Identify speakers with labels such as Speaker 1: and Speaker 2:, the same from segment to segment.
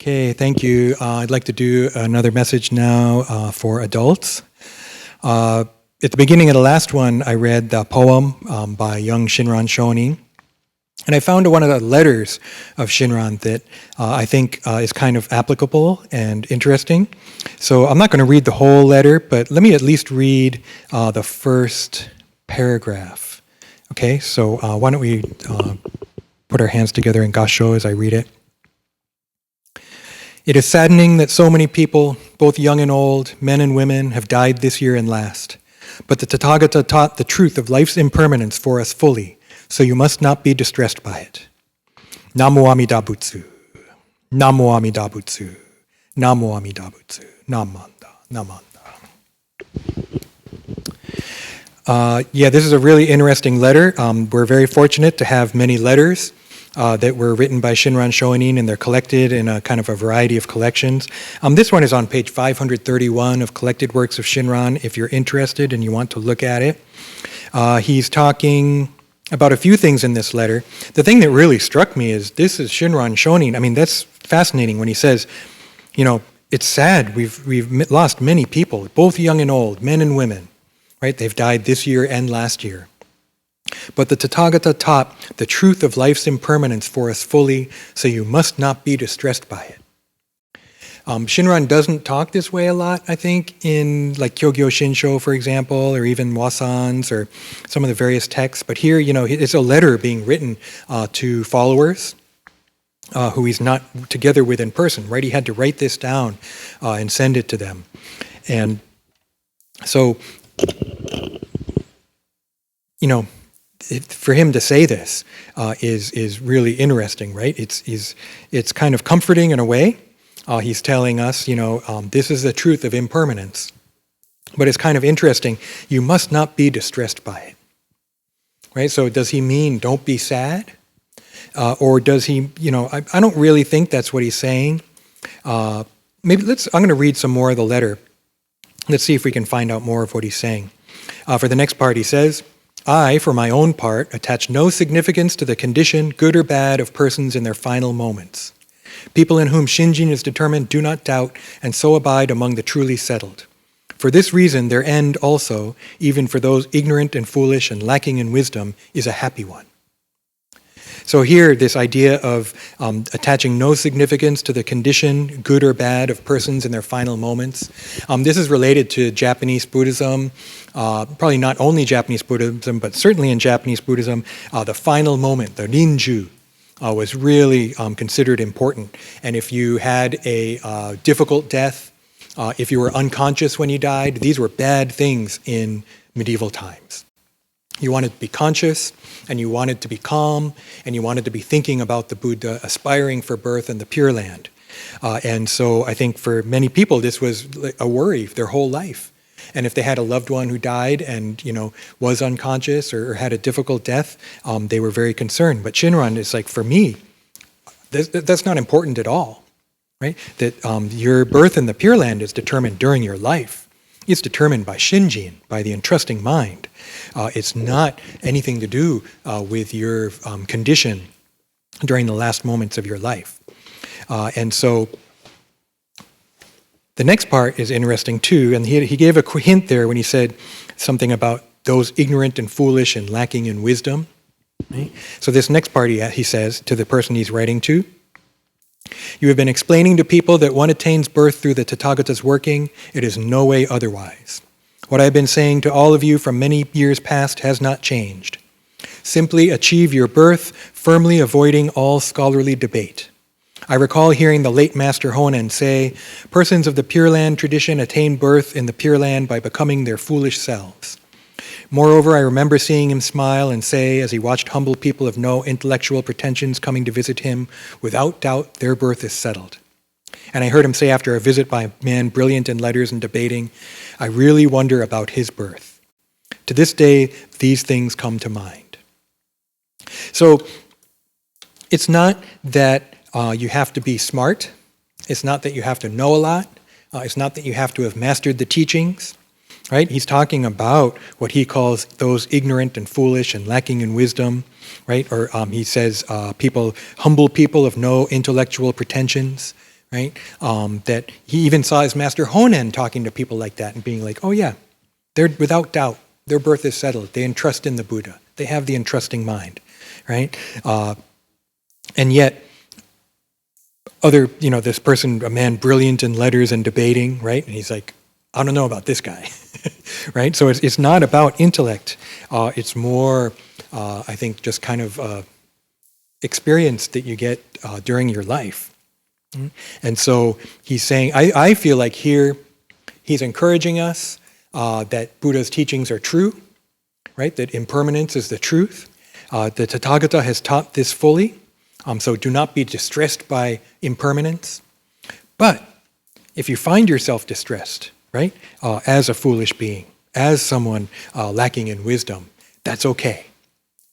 Speaker 1: Okay, thank you. I'd like to do another message now for adults. At the beginning of the last one, I read the poem by young Shinran Shonin, and I found one of the letters of Shinran that I think is kind of applicable and interesting. So I'm not going to read the whole letter, but let me at least read the first paragraph. Okay, so why don't we put our hands together in Gassho as I read it. It is saddening that so many people, both young and old, men and women, have died this year and last. But the Tathagata taught the truth of life's impermanence for us fully, so you must not be distressed by it. Namo Amida Butsu. Namo Amida Butsu. Namo Amida Butsu. Namanda. Namanda. This is a really interesting letter. We're very fortunate to have many letters that were written by Shinran Shonin, and they're collected in a kind of a variety of collections. This one is on page 531 of Collected Works of Shinran, if you're interested and you want to look at it. He's talking about a few things in this letter. The thing that really struck me is this is Shinran Shonin. I mean, that's fascinating when he says, you know, it's sad. We've lost many people, both young and old, men and women, right? They've died this year and last year. But the Tathagata taught the truth of life's impermanence for us fully, so you must not be distressed by it. Shinran doesn't talk this way a lot, I think, in like Kyogyo Shinsho, for example, or even Wasan's, or some of the various texts. But here, you know, it's a letter being written to followers who he's not together with in person, right? He had to write this down and send it to them. And so, you know, for him to say this is really interesting, right? It's kind of comforting in a way. He's telling us, you know, this is the truth of impermanence. But it's kind of interesting. You must not be distressed by it, right? So does he mean don't be sad? Or does he, you know, I don't really think that's what he's saying. I'm going to read some more of the letter. Let's see if we can find out more of what he's saying. For the next part, he says, I, for my own part, attach no significance to the condition, good or bad, of persons in their final moments. People in whom Shinjin is determined do not doubt, and so abide among the truly settled. For this reason, their end also, even for those ignorant and foolish and lacking in wisdom, is a happy one. So here, this idea of attaching no significance to the condition, good or bad, of persons in their final moments. This is related to Japanese Buddhism, probably not only Japanese Buddhism, but certainly in Japanese Buddhism, the final moment, the rinju, was really considered important. And if you had a difficult death, if you were unconscious when you died, these were bad things in medieval times. You wanted to be conscious, and you wanted to be calm, and you wanted to be thinking about the Buddha, aspiring for birth in the Pure Land. And so I think for many people, this was a worry their whole life. And if they had a loved one who died and, you know, was unconscious or had a difficult death, they were very concerned. But Shinran is like, for me, that's not important at all, right? That your birth in the Pure Land is determined during your life. It's determined by Shinjin, by the entrusting mind. It's not anything to do with your condition during the last moments of your life. And so the next part is interesting too, and he gave a hint there when he said something about those ignorant and foolish and lacking in wisdom. Right? So this next part he says to the person he's writing to, you have been explaining to people that one attains birth through the Tathagata's working. It is no way otherwise. What I have been saying to all of you from many years past has not changed. Simply achieve your birth, firmly avoiding all scholarly debate. I recall hearing the late Master Honen say, persons of the Pure Land tradition attain birth in the Pure Land by becoming their foolish selves. Moreover, I remember seeing him smile and say, as he watched humble people of no intellectual pretensions coming to visit him, without doubt their birth is settled. And I heard him say after a visit by a man brilliant in letters and debating, I really wonder about his birth. To this day, these things come to mind. So it's not that you have to be smart. It's not that you have to know a lot. It's not that you have to have mastered the teachings. Right? He's talking about what he calls those ignorant and foolish and lacking in wisdom, right? Or he says humble people of no intellectual pretensions, right? That he even saw his master Honen talking to people like that and being like, oh yeah, they're without doubt, their birth is settled. They entrust in the Buddha. They have the entrusting mind, right? And yet, this person, a man brilliant in letters and debating, right? And he's like, I don't know about this guy, right? So it's not about intellect. It's more, I think, just kind of experience that you get during your life. And so he's saying, I feel like here he's encouraging us that Buddha's teachings are true, right? That impermanence is the truth. The Tathagata has taught this fully. So do not be distressed by impermanence. But if you find yourself distressed, right, as a foolish being, as someone lacking in wisdom, that's okay,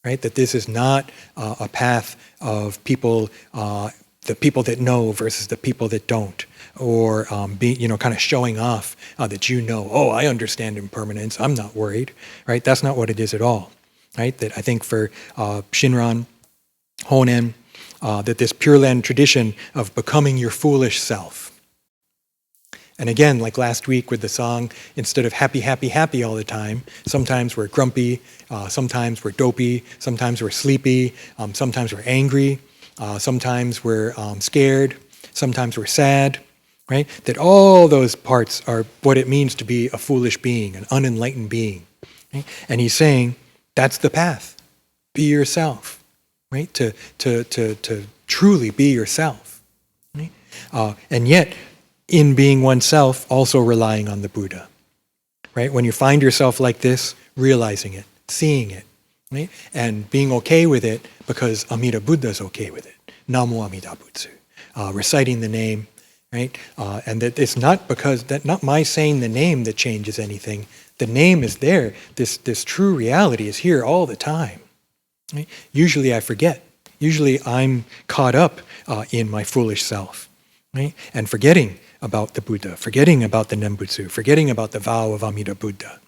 Speaker 1: right? That this is not a path of people, the people that know versus the people that don't, or kind of showing off that I understand impermanence, I'm not worried, right? That's not what it is at all, right? That I think for Shinran, Honen, that this Pure Land tradition of becoming your foolish self. And again, like last week with the song, instead of happy, happy, happy all the time, sometimes we're grumpy, sometimes we're dopey, sometimes we're sleepy, sometimes we're angry, sometimes we're scared, sometimes we're sad, right? That all those parts are what it means to be a foolish being, an unenlightened being. Right? And he's saying, that's the path. Be yourself, right? To truly be yourself. Right? And yet, in being oneself, also relying on the Buddha. Right? When you find yourself like this, realizing it, seeing it, right? And being okay with it because Amida Buddha is okay with it. Namo Amida Butsu. Reciting the name, right? And that it's not not my saying the name that changes anything. The name is there. This true reality is here all the time. Right? Usually I forget. Usually I'm caught up in my foolish self, right? And forgetting about the Buddha, forgetting about the Nembutsu, forgetting about the vow of Amida Buddha.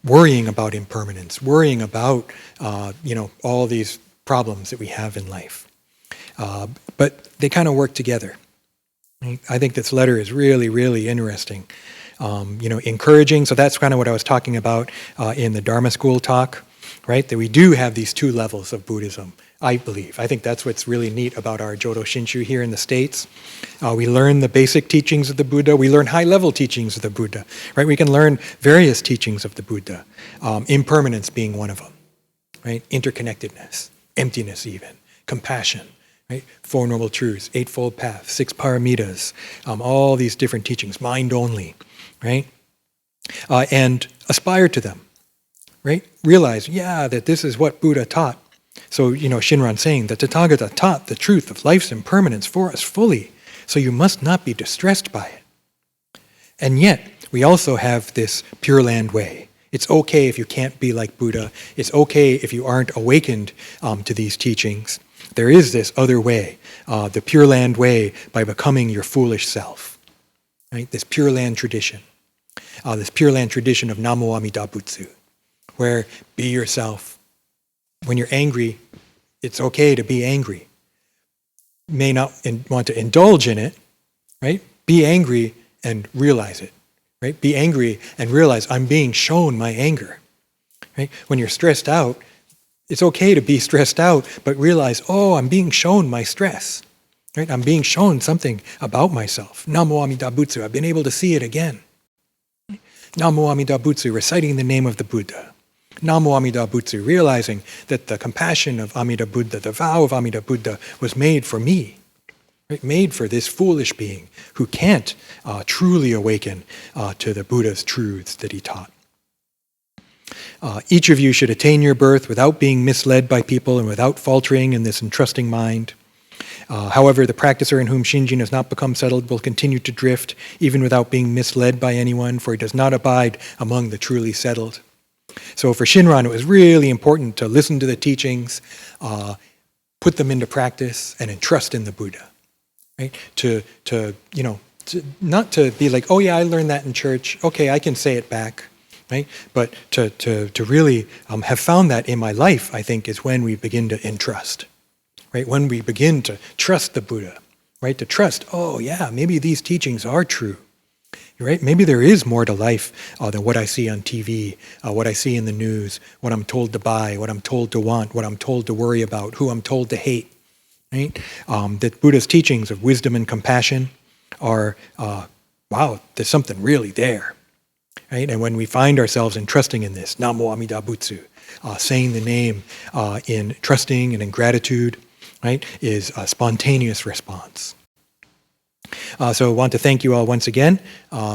Speaker 1: Worrying about impermanence, worrying about all these problems that we have in life. But they kind of work together. Right? I think this letter is really, really interesting. Encouraging, so that's kind of what I was talking about in the Dharma school talk, right? That we do have these two levels of Buddhism, I believe. I think that's what's really neat about our Jodo Shinshu here in the States. We learn the basic teachings of the Buddha. We learn high-level teachings of the Buddha, right? We can learn various teachings of the Buddha, impermanence being one of them, right? Interconnectedness, emptiness even, compassion, right? Four Noble Truths, Eightfold Path, Six Paramitas, all these different teachings, mind only, right? And aspire to them, right? Realize, that this is what Buddha taught. So, Shinran saying that Tathagata taught the truth of life's impermanence for us fully, so you must not be distressed by it. And yet, we also have this Pure Land way. It's okay if you can't be like Buddha. It's okay if you aren't awakened to these teachings. There is this other way, the Pure Land way, by becoming your foolish self. Right? This Pure Land tradition. This Pure Land tradition of Namo Amida Butsu, where be yourself. When you're angry, it's okay to be angry. You may not want to indulge in it, right? Be angry and realize it, right? Be angry and realize I'm being shown my anger, right? When you're stressed out, it's okay to be stressed out, but realize, I'm being shown my stress, right? I'm being shown something about myself. Namo Amida Butsu, I've been able to see it again. Namo Amida Butsu, reciting the name of the Buddha. Namo Amida Butsu, realizing that the compassion of Amida Buddha, the vow of Amida Buddha, was made for me, right? Made for this foolish being who can't truly awaken to the Buddha's truths that he taught. Each of you should attain your birth without being misled by people and without faltering in this entrusting mind. However, the practicer in whom Shinjin has not become settled will continue to drift, even without being misled by anyone, for he does not abide among the truly settled. So for Shinran, it was really important to listen to the teachings, put them into practice, and entrust in the Buddha. Right? Not to be like, I learned that in church. Okay, I can say it back. Right? But to really have found that in my life, I think, is when we begin to entrust. Right? When we begin to trust the Buddha, right? To trust, oh yeah, maybe these teachings are true, right? Maybe there is more to life than what I see on TV, what I see in the news, what I'm told to buy, what I'm told to want, what I'm told to worry about, who I'm told to hate, right? That Buddha's teachings of wisdom and compassion are, wow, there's something really there, right? And when we find ourselves in trusting in this, Namo Amida Butsu, saying the name in trusting and in gratitude, right, is a spontaneous response. So I want to thank you all once again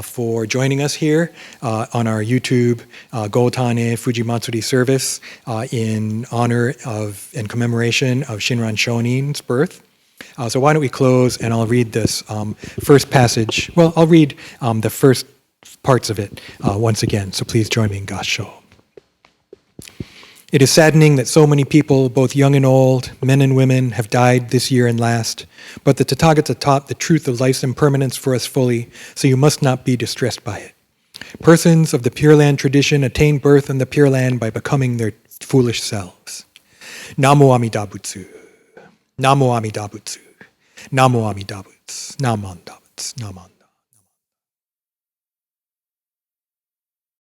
Speaker 1: for joining us here on our YouTube Gotane Fujimatsuri service in honor of and commemoration of Shinran Shonin's birth. So why don't we close, and I'll read this first passage. Well, I'll read the first parts of it once again, so please join me in Gassho. It is saddening that so many people, both young and old, men and women, have died this year and last, but the Tathagata taught the truth of life's impermanence for us fully, so you must not be distressed by it. Persons of the Pure Land tradition attain birth in the Pure Land by becoming their foolish selves. Namo Amida Butsu. Namo Amida Butsu. Namo Amida Butsu. Naman Dabutsu. Naman.